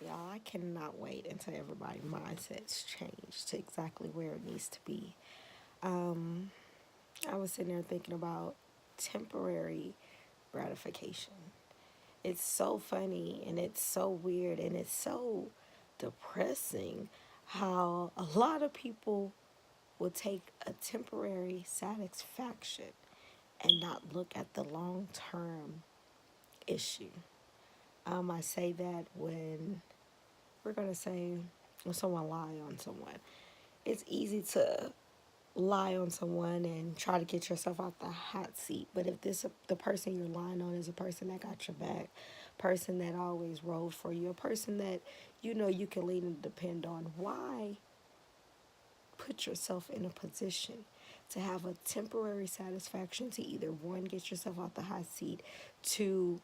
Y'all, I cannot wait until everybody's mindsets change to exactly where it needs to be. Um, I was sitting there thinking about temporary gratification. It's so funny and it's so weird and it's so depressing how a lot of people will take a temporary satisfaction and not look at the long term issue. I say that when we're going to say when someone lie on someone, it's easy to lie on someone and try to get yourself out the hot seat. But if this the person you're lying on is a person that got your back, person that always rode for you, a person that you know you can lean and depend on, why put yourself in a position to have a temporary satisfaction to either one get yourself out the hot seat, to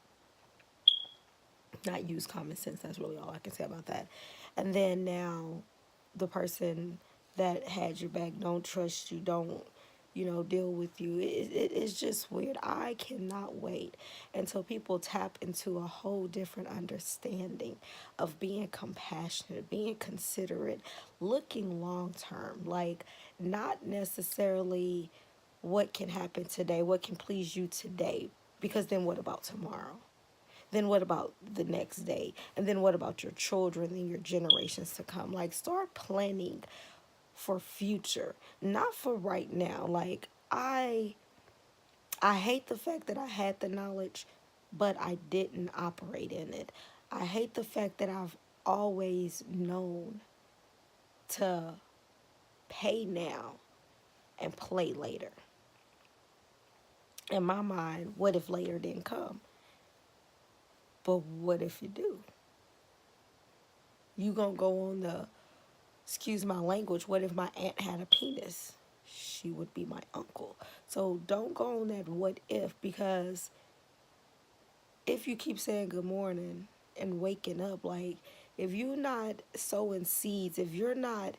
not use common sense. That's really all I can say about that. And then now the person that had your back don't trust you, don't, deal with you. It's just weird. I cannot wait until people tap into a whole different understanding of being compassionate, being considerate, looking long term. Like, not necessarily what can happen today, what can please you today, because then what about tomorrow? Then what about the next day? And then what about your children and your generations to come? Like, start planning for future, not for right now. Like, I hate the fact that I had the knowledge, but I didn't operate in it. I hate the fact that I've always known to pay now and play later. In my mind, what if later didn't come? But what if you do? You gonna go on the, excuse my language, what if my aunt had a penis? She would be my uncle. So don't go on that what if, because if you keep saying good morning and waking up, like, if you're not sowing seeds, if you're not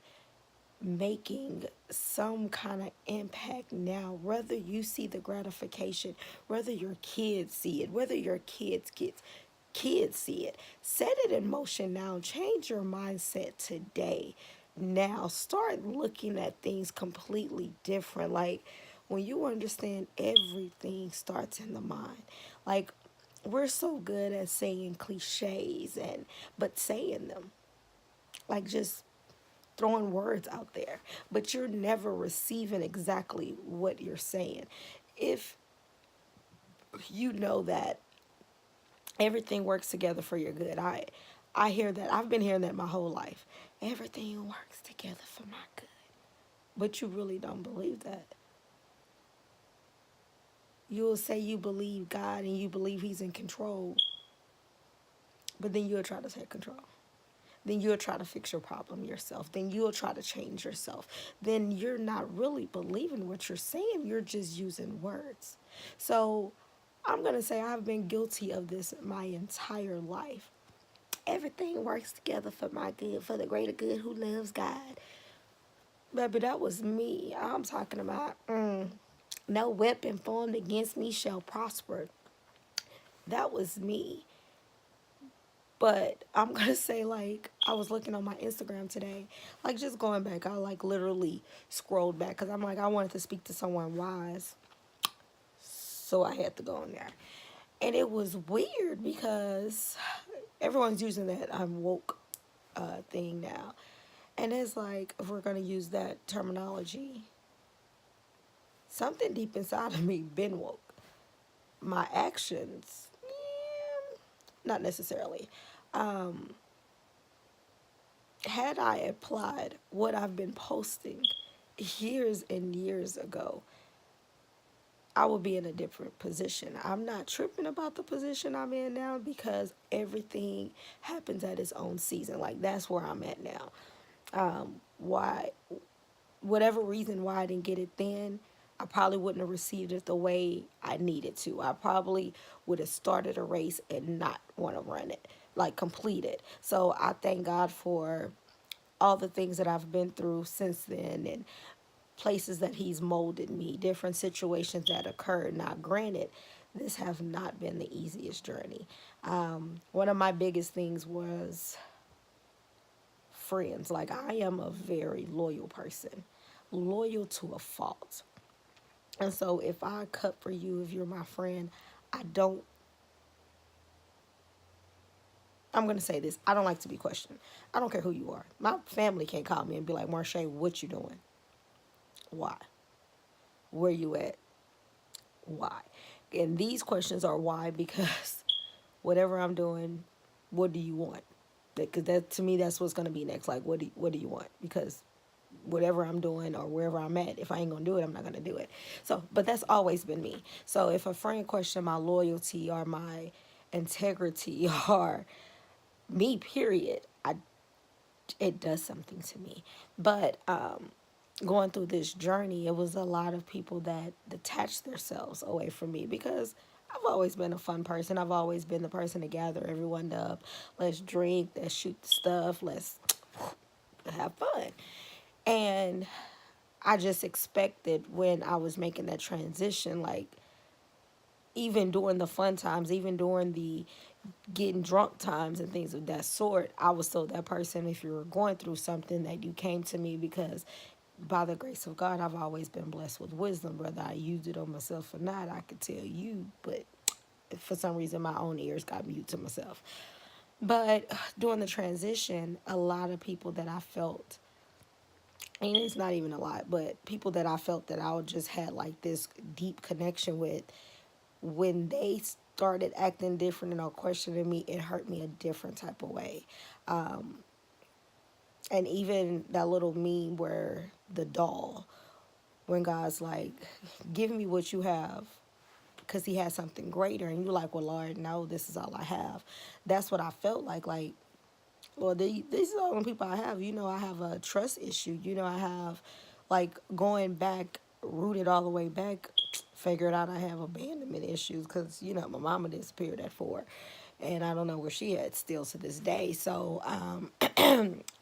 making some kind of impact now, whether you see the gratification, whether your kids see it, whether your kids see it, set it in motion now. Change your mindset today. Now start looking at things completely different. Like, when you understand everything starts in the mind. Like, we're so good at saying cliches and but saying them, like, just throwing words out there, but you're never receiving exactly what you're saying. If you know that everything works together for your good, I hear that. I've been hearing that my whole life. Everything works together for my good. But you really don't believe that. You'll say you believe God and you believe he's in control, but then you'll try to take control. Then you'll try to fix your problem yourself. Then you'll try to change yourself. Then you're not really believing what you're saying. You're just using words. So I'm going to say I've been guilty of this my entire life. Everything works together for my good, for the greater good who loves God. Baby, that was me. I'm talking about no weapon formed against me shall prosper. That was me. But I'm gonna say, like, I was looking on my Instagram today, like, just going back. I like literally scrolled back because I'm like, I wanted to speak to someone wise, so I had to go in there, and it was weird because everyone's using that I'm woke thing now, and it's like, if we're gonna use that terminology, something deep inside of me been woke. My actions, not necessarily. Um, had I applied what I've been posting years and years ago, I would be in a different position. I'm not tripping about the position I'm in now because everything happens at its own season. Like, that's where I'm at now. Why, whatever reason why I didn't get it then, I probably wouldn't have received it the way I needed to. I probably would have started a race and not want to run it, like, complete it. So I thank God for all the things that I've been through since then, and places that he's molded me, different situations that occurred. Now, granted, this have not been the easiest journey. One of my biggest things was friends. Like, I am a very loyal person, loyal to a fault. And so if I cut for you, if you're my friend, I don't, I'm going to say this. I don't like to be questioned. I don't care who you are. My family can't call me and be like, Marsha, what you doing? Why? Where you at? Why? And these questions are why, because whatever I'm doing, what do you want? Because that, to me, that's what's going to be next. Like, what do you want? Because whatever I'm doing or wherever I'm at, if I ain't gonna do it, I'm not gonna do it. So, but that's always been me. So if a friend question my loyalty or my integrity or me, period, it does something to me. But going through this journey, it was a lot of people that detached themselves away from me because I've always been a fun person. I've always been the person to gather everyone up. Let's drink, let's shoot the stuff, let's have fun. And I just expected when I was making that transition, like even during the fun times, even during the getting drunk times and things of that sort, I was still that person. If you were going through something, that you came to me, because by the grace of God, I've always been blessed with wisdom. Whether I used it on myself or not, I could tell you, but for some reason, my own ears got mute to myself. But during the transition, a lot of people that I felt, and it's not even a lot, but people that I felt that I just had like this deep connection with, when they started acting different and or questioning me, it hurt me a different type of way. And even that little meme where the doll, when God's like, give me what you have, because he has something greater, and you're like, well, Lord, no, this is all I have. That's what I felt like, well, these are the people I have. I have a trust issue. I have, like, going back, rooted all the way back, figured out I have abandonment issues because, my mama disappeared at 4. And I don't know where she at still to this day. So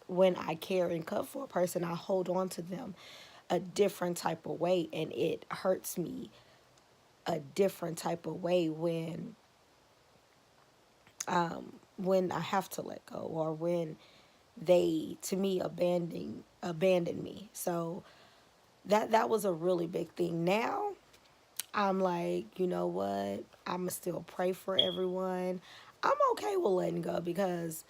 when I care and cut for a person, I hold on to them a different type of way. And it hurts me a different type of way when I have to let go, or when they, to me, abandon me. So that was a really big thing. Now I'm like, you know what? I'ma still pray for everyone. I'm okay with letting go because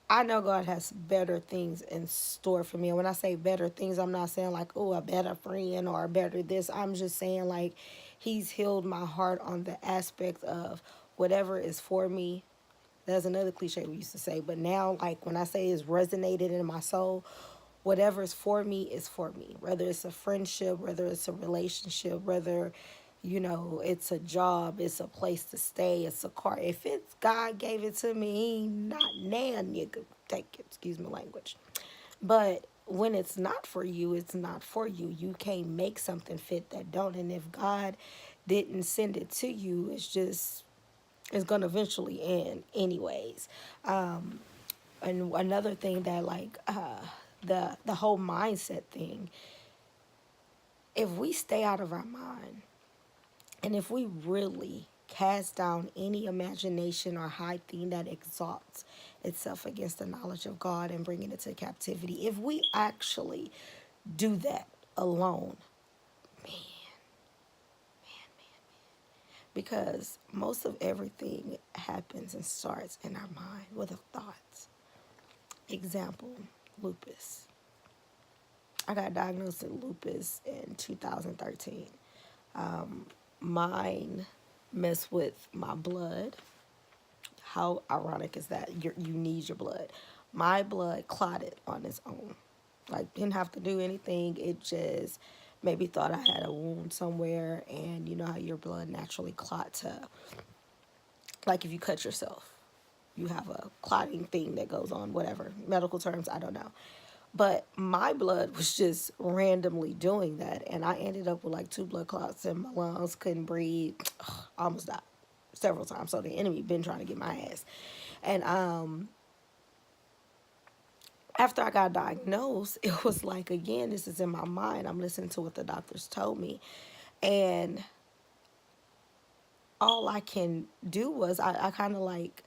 I know God has better things in store for me. And when I say better things, I'm not saying like, oh, a better friend or a better this. I'm just saying like he's healed my heart on the aspect of whatever is for me. That's another cliche we used to say. But now, like, when I say it's resonated in my soul, whatever is for me is for me. Whether it's a friendship, whether it's a relationship, whether, it's a job, it's a place to stay, it's a car. If it's God gave it to me, he ain't not now, nigga. Take it, excuse my language. But when it's not for you, it's not for you. You can't make something fit that don't. And if God didn't send it to you, it's gonna eventually end anyways. And another thing that like the whole mindset thing, if we stay out of our mind, and if we really cast down any imagination or high thing that exalts itself against the knowledge of God and bringing it to captivity, if we actually do that alone, man, because most of everything happens and starts in our mind with a thought. Example, lupus. I got diagnosed with lupus in 2013. Mine messed with my blood. How ironic is that? You need your blood. My blood clotted on its own. Like, didn't have to do anything. It just maybe thought I had a wound somewhere. And you know how your blood naturally clots up. Like if you cut yourself, you have a clotting thing that goes on, whatever. Medical terms, I don't know. But my blood was just randomly doing that. And I ended up with like 2 blood clots in my lungs, couldn't breathe, almost died several times. So the enemy been trying to get my ass. And after I got diagnosed, it was like, again, this is in my mind. I'm listening to what the doctors told me. And all I can do was I kind of like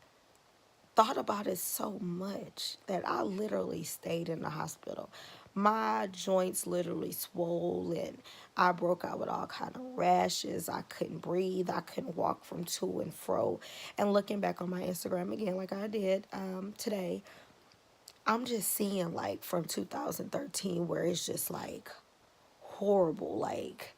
thought about it so much that I literally stayed in the hospital. My joints literally swollen. I broke out with all kind of rashes. I couldn't breathe. I couldn't walk from to and fro. And looking back on my Instagram again, like I did today, I'm just seeing like from 2013 where it's just like horrible. Like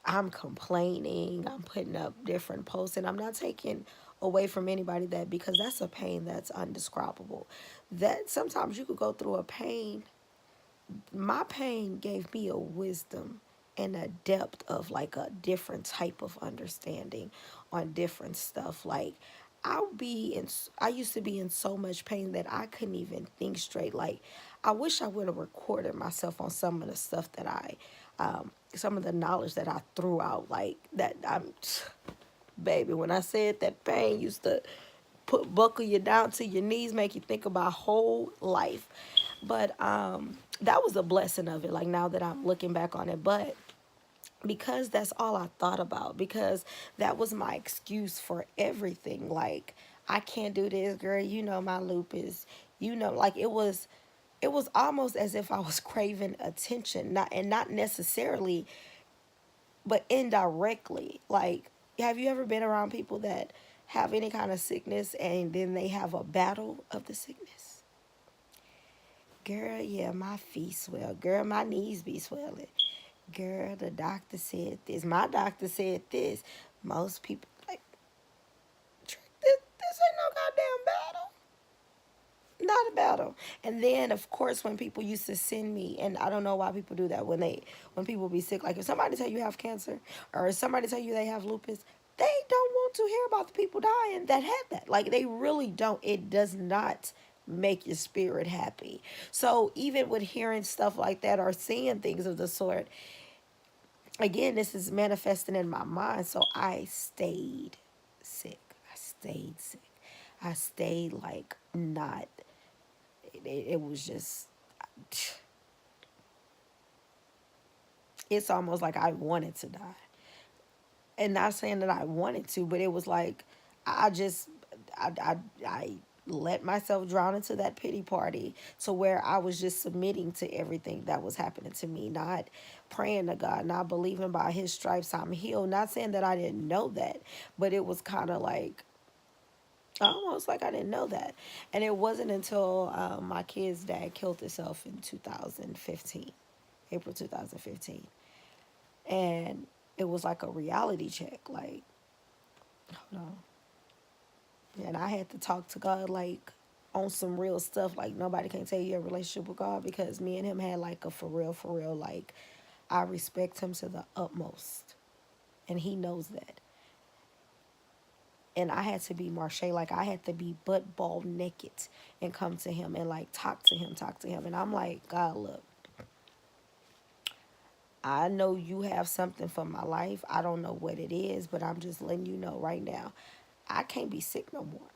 I'm complaining, I'm putting up different posts, and I'm not taking away from anybody that, because that's a pain that's undescribable. That sometimes you could go through a pain. My pain gave me a wisdom and a depth of like a different type of understanding on different stuff. Like I used to be in so much pain that I couldn't even think straight. Like I wish I would have recorded myself on some of the stuff that some of the knowledge that I threw out. Like that, baby, when I said that pain used to buckle you down to your knees, make you think about whole life. But that was a blessing of it. Like now that I'm looking back on it, but because that's all I thought about, because that was my excuse for everything. Like I can't do this, girl. You know my lupus. You know, like it was almost as if I was craving attention, not necessarily, but indirectly. Like, have you ever been around people that have any kind of sickness and then they have a battle of the sickness? Girl, yeah, my feet swell. Girl, my knees be swelling. Girl, the doctor said this. My doctor said this. Most people like, this ain't no goddamn battle. Not a battle. And then of course when people used to send me, and I don't know why people do that when people be sick, like if somebody tell you have cancer or if somebody tell you they have lupus, they don't want to hear about the people dying that had that. Like they really don't. It does not make your spirit happy. So even with hearing stuff like that or seeing things of the sort, again, this is manifesting in my mind. So I stayed sick. I stayed sick. I stayed like not. It was just. It's almost like I wanted to die, and not saying that I wanted to, but it was like I just I let myself drown into that pity party to where I was just submitting to everything that was happening to me, not praying to God, not believing by his stripes I'm healed. Not saying that I didn't know that, but it was kind of like almost like I didn't know that. And it wasn't until my kid's dad killed himself in 2015, April 2015. And it was like a reality check. Like, hold on. And I had to talk to God like on some real stuff. Like nobody can tell you a relationship with God, because me and him had like a for real, like I respect him to the utmost. And he knows that. And I had to be Marche, like I had to be butt ball naked and come to him and like talk to him. And I'm like, God, look, I know you have something for my life. I don't know what it is, but I'm just letting you know right now, I can't be sick no more.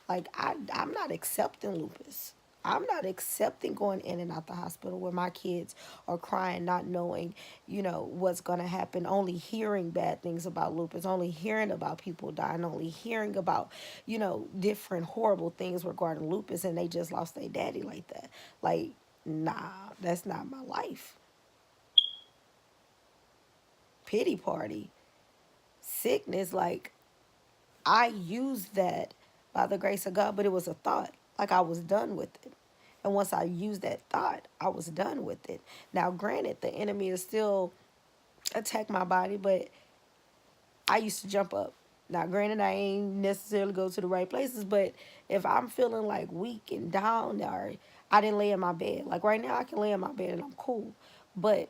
Like I'm not accepting lupus. I'm not accepting going in and out the hospital where my kids are crying, not knowing, what's going to happen, only hearing bad things about lupus, only hearing about people dying, only hearing about, different horrible things regarding lupus, and they just lost their daddy like that. Like, nah, that's not my life. Pity party, sickness, like I used that by the grace of God, but it was a thought. Like I was done with it. And once I used that thought, I was done with it. Now, granted, the enemy is still attack my body, but I used to jump up. Now, granted, I ain't necessarily go to the right places, but if I'm feeling like weak and down, or I didn't lay in my bed. Like right now, I can lay in my bed and I'm cool. But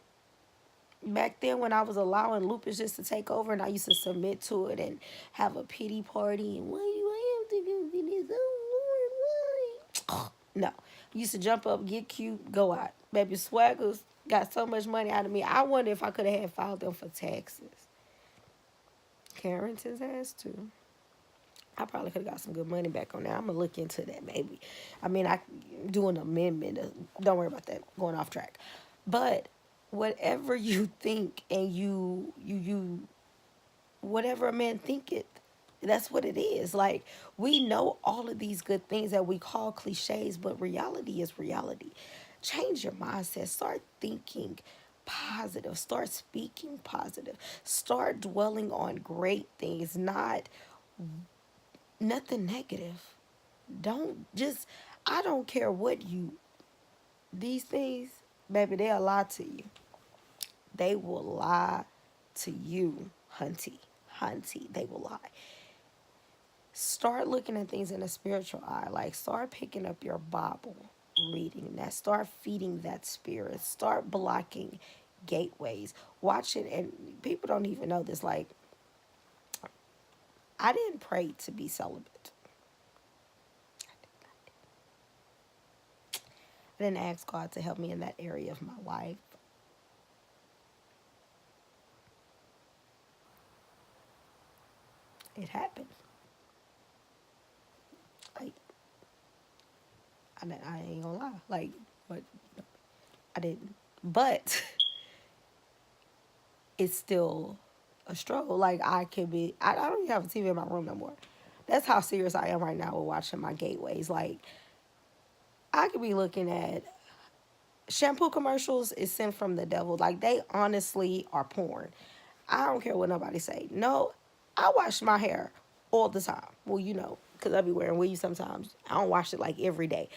back then when I was allowing lupus just to take over and I used to submit to it and have a pity party and why do I have to go through this? Oh Lord, why? No. Used to jump up, get cute, go out. Baby Swaggers got so much money out of me. I wonder if I could have filed them for taxes. Carrington's has too. I probably could have got some good money back on there. I'm gonna look into that maybe. I mean, I do an amendment. Don't worry about that. Going off track, but whatever you think and you whatever a man thinketh, That's what it is. Like, we know all of these good things that we call cliches, but reality is reality. Change your mindset. Start thinking positive. Start speaking positive. Start dwelling on great things, not nothing negative. Don't just, I don't care what you, these things, baby, they'll lie to you. They will lie to you, hunty. Hunty, they will lie. Start looking at things in a spiritual eye. Like, start picking up your Bible, reading that. Start feeding that spirit. Start blocking gateways. Watch it, and people don't even know this. Like, I didn't pray to be celibate. I didn't ask God to help me in that area of my life. It happened. Like, I ain't gonna lie. Like, but I didn't. But it's still a struggle. Like, I could be, I don't even have a TV in my room no more. That's how serious I am right now with watching my gateways. Like, I could be looking at shampoo commercials is sent from the devil. Like, they honestly are porn. I don't care what nobody say. No, I wash my hair all the time. Well, you know, because I be wearing weave sometimes. I don't wash it like every day.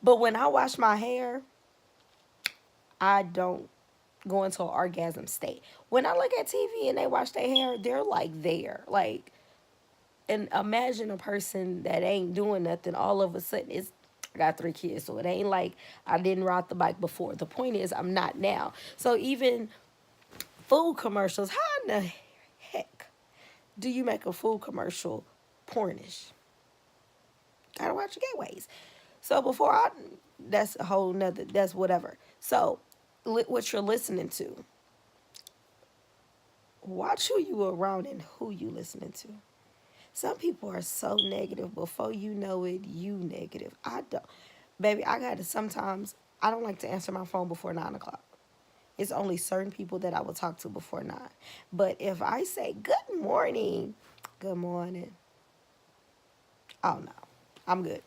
But when I wash my hair, I don't go into an orgasm state. When I look at TV and they wash their hair, they're like there. Like, and imagine a person that ain't doing nothing all of a sudden it's, I got 3 kids, so it ain't like I didn't ride the bike before. The point is I'm not now. So even food commercials, how in the heck do you make a food commercial pornish? Gotta watch your gateways. So before I, that's a whole nother, that's whatever. So what you're listening to, watch who you around and who you listening to. Some people are so negative. Before you know it, you negative. I don't. Baby, I got to sometimes, I don't like to answer my phone before 9 o'clock. It's only certain people that I will talk to before 9. But if I say, good morning, good morning, oh no, I'm good.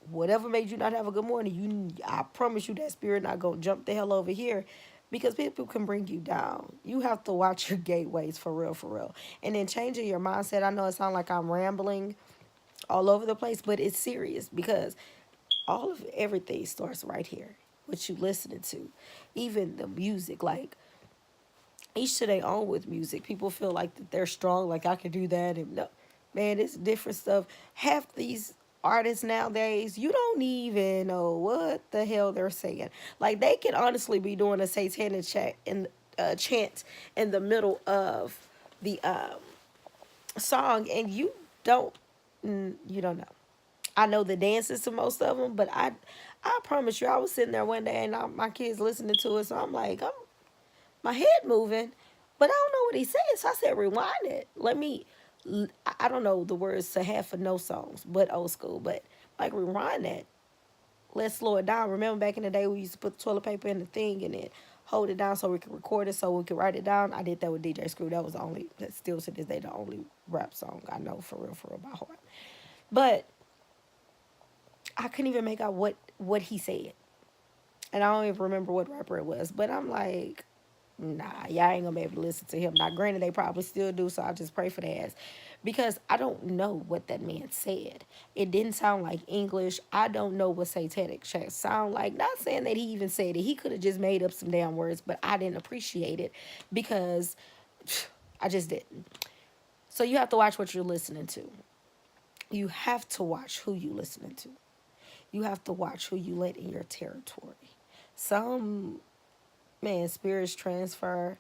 Whatever made you not have a good morning, I promise you that spirit not going to jump the hell over here because people can bring you down. You have to watch your gateways for real, for real. And then changing your mindset. I know it sounds like I'm rambling all over the place, but it's serious because all of everything starts right here. What you listening to, even the music, like each to their own with music. People feel like that they're strong, like I can do that, and no, man, it's different stuff. Half these artists nowadays, you don't even know what the hell they're saying. Like they can honestly be doing a satanic chant in the middle of the song, and don't you don't know. I know the dances to most of them, but I promise you, I was sitting there one day and my kids listening to it, so I'm like, my head moving, but I don't know what he said. So I said, rewind it. Let me. I don't know the words to half of no songs, but old school. But like rewind that. Let's slow it down. Remember back in the day we used to put the toilet paper in the thing and then hold it down so we could record it so we could write it down. I did that with DJ Screw. That was the only. That's still to this day the only rap song I know for real by heart. But I couldn't even make out what he said, and I don't even remember what rapper it was. But I'm like, nah, y'all ain't gonna be able to listen to him. Now, granted, they probably still do, so I just pray for the ass. Because I don't know what that man said. It didn't sound like English. I don't know what satanic chants sound like. Not saying that he even said it. He could have just made up some damn words, but I didn't appreciate it because I just didn't. So you have to watch what you're listening to. You have to watch who you listening to. You have to watch who you let in your territory. Some man spirits transfer.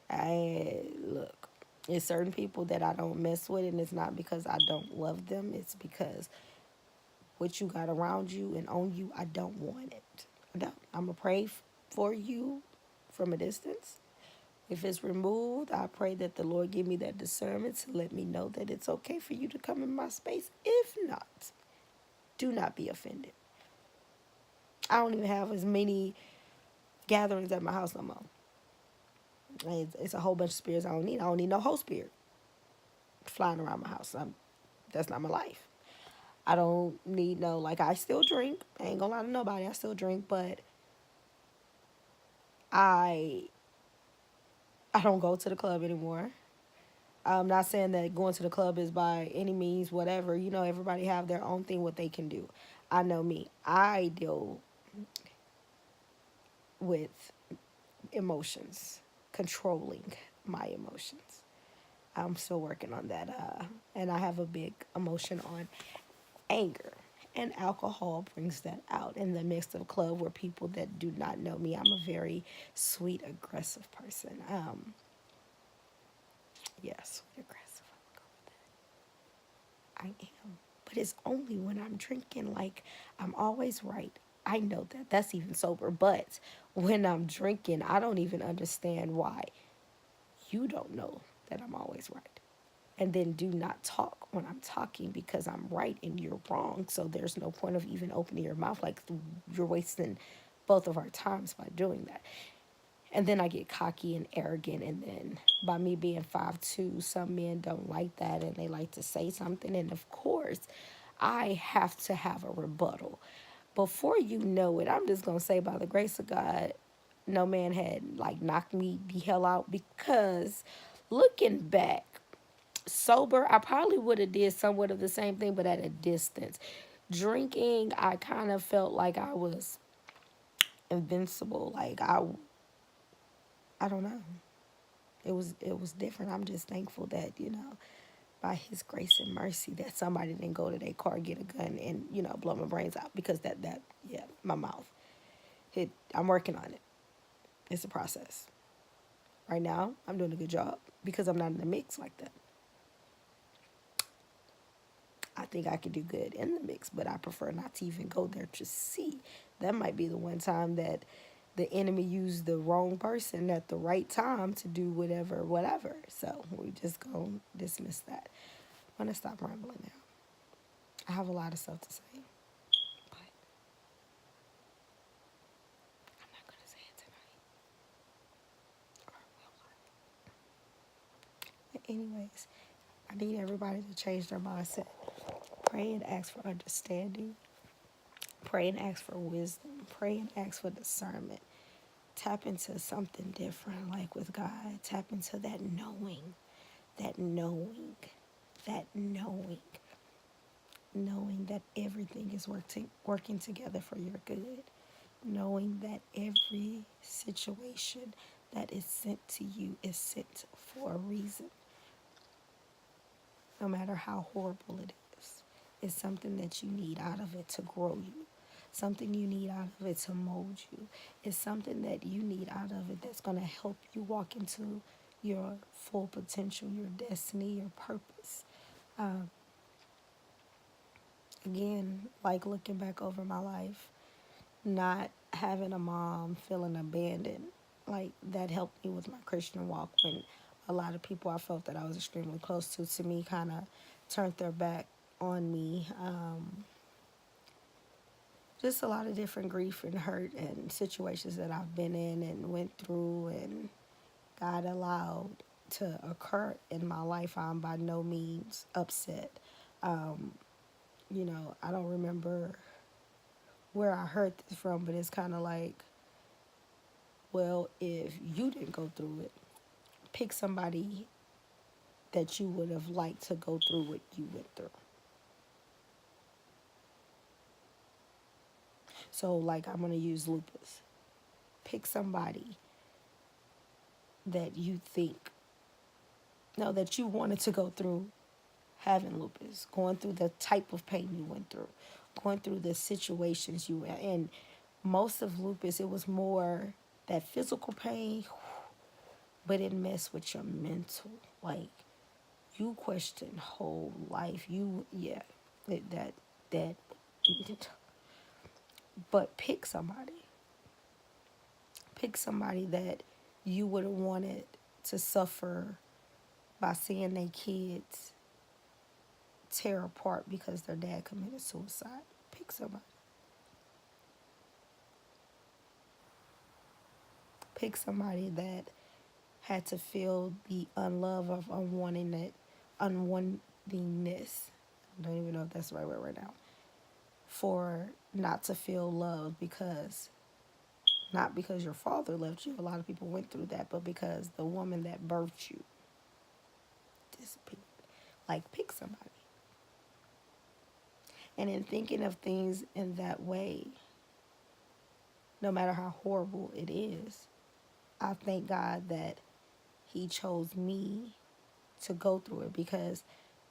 I look, it's certain people that I don't mess with, and it's not because I don't love them. It's because what you got around you and on you, I don't want it. I don't. I'm gonna pray for you from a distance. If it's removed, I pray that the Lord give me that discernment to let me know that it's okay for you to come in my space. If not, do not be offended. I don't even have as many gatherings at my house no more. It's a whole bunch of spirits I don't need. I don't need no whole spirit. flying around my house. That's not my life. I don't need no, like, I still drink. I ain't gonna lie to nobody. I still drink, but I I don't go to the club anymore. I'm not saying that going to the club is by any means whatever. You know, everybody have their own thing what they can do. I know me. I deal with emotions, controlling my emotions. I'm still working on that. And I have a big emotion on anger. And alcohol brings that out in the midst of a club where people that do not know me, I'm a very sweet, aggressive person. Yes, sweet, aggressive. I am. But it's only when I'm drinking. Like, I'm always right. I know that. That's even sober. But when I'm drinking, I don't even understand why you don't know that I'm always right. And then do not talk when I'm talking because I'm right and you're wrong. So there's no point of even opening your mouth. Like, you're wasting both of our times by doing that. And then I get cocky and arrogant. And then by me being 5'2", some men don't like that and they like to say something. And of course, I have to have a rebuttal. Before you know it, I'm just going to say, by the grace of God, no man had like knocked me the hell out, because looking back, sober, I probably would have did somewhat of the same thing, but at a distance. Drinking, I kind of felt like I was invincible. Like, I don't know. It was different. I'm just thankful that, by his grace and mercy, that somebody didn't go to their car, get a gun, and, blow my brains out, because that yeah, my mouth. I'm working on it. It's a process. Right now, I'm doing a good job because I'm not in the mix like that. I think I could do good in the mix, but I prefer not to even go there to see. That might be the one time that the enemy used the wrong person at the right time to do whatever. So we just gonna dismiss that. I'm gonna stop rambling now. I have a lot of stuff to say, but I'm not gonna say it tonight. Or will I? But anyways, I need everybody to change their mindset. Pray and ask for understanding. Pray and ask for wisdom. Pray and ask for discernment. Tap into something different, like with God. Tap into that knowing, that knowing, that knowing, knowing that everything is working together for your good, knowing that every situation that is sent to you is sent for a reason, no matter how horrible it is. It's something that you need out of it to grow you, something you need out of it to mold you. It's something that you need out of it that's going to help you walk into your full potential, your destiny, your purpose. Um, Again, like looking back over my life, not having a mom, feeling abandoned, like that helped me with my Christian walk when a lot of people I felt that I was extremely close to me kind of turned their back on me. Just a lot of different grief and hurt and situations that I've been in and went through and God allowed to occur in my life. I'm by no means upset. Um, I don't remember where I heard this from, but it's kind of like, well, if you didn't go through it, pick somebody that you would have liked to go through what you went through. So, like, I'm going to use lupus. Pick somebody that you think, no, that you wanted to go through having lupus, going through the type of pain you went through, going through the situations you were in. And most of lupus, it was more that physical pain, but it messed with your mental. Like, you question whole life. Yeah, that. But pick somebody. Pick somebody that you would have wanted to suffer by seeing their kids tear apart because their dad committed suicide. Pick somebody. Pick somebody that had to feel the unlove of unwanting it, unwantedness. I don't even know if that's the right word right now. For not to feel loved because, not because your father left you. A lot of people went through that, but because the woman that birthed you disappeared. Like, pick somebody. And in thinking of things in that way, no matter how horrible it is, I thank God that He chose me to go through it, because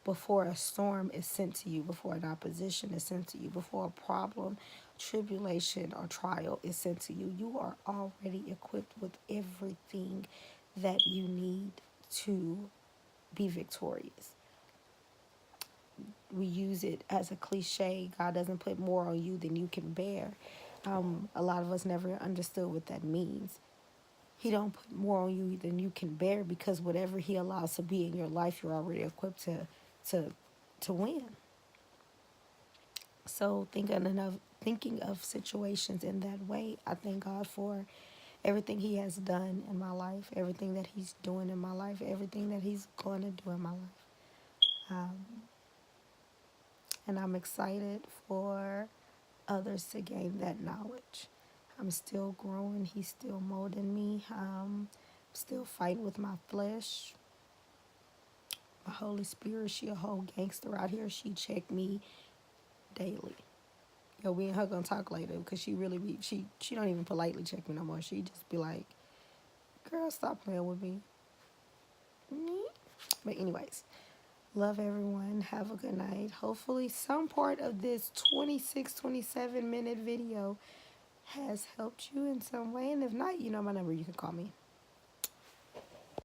before a storm is sent to you, before an opposition is sent to you, before a problem, tribulation, or trial is sent to you, you are already equipped with everything that you need to be victorious. We use it as a cliche. God doesn't put more on you than you can bear. A lot of us never understood what that means. He don't put more on you than you can bear, because whatever He allows to be in your life, you're already equipped to to win. So thinking of situations in that way, I thank God for everything He has done in my life, everything that He's doing in my life, everything that He's going to do in my life. And I'm excited for others to gain that knowledge. I'm still growing. He's still molding me. Still fighting with my flesh. My Holy Spirit, she a whole gangster out here. She check me daily. Yo, we and her gonna talk later, because she really be, she don't even politely check me no more. She just be like, girl, stop playing with me. But anyways, love everyone. Have a good night. Hopefully some part of this 27 minute video has helped you in some way. And if not, you know my number. You can call me.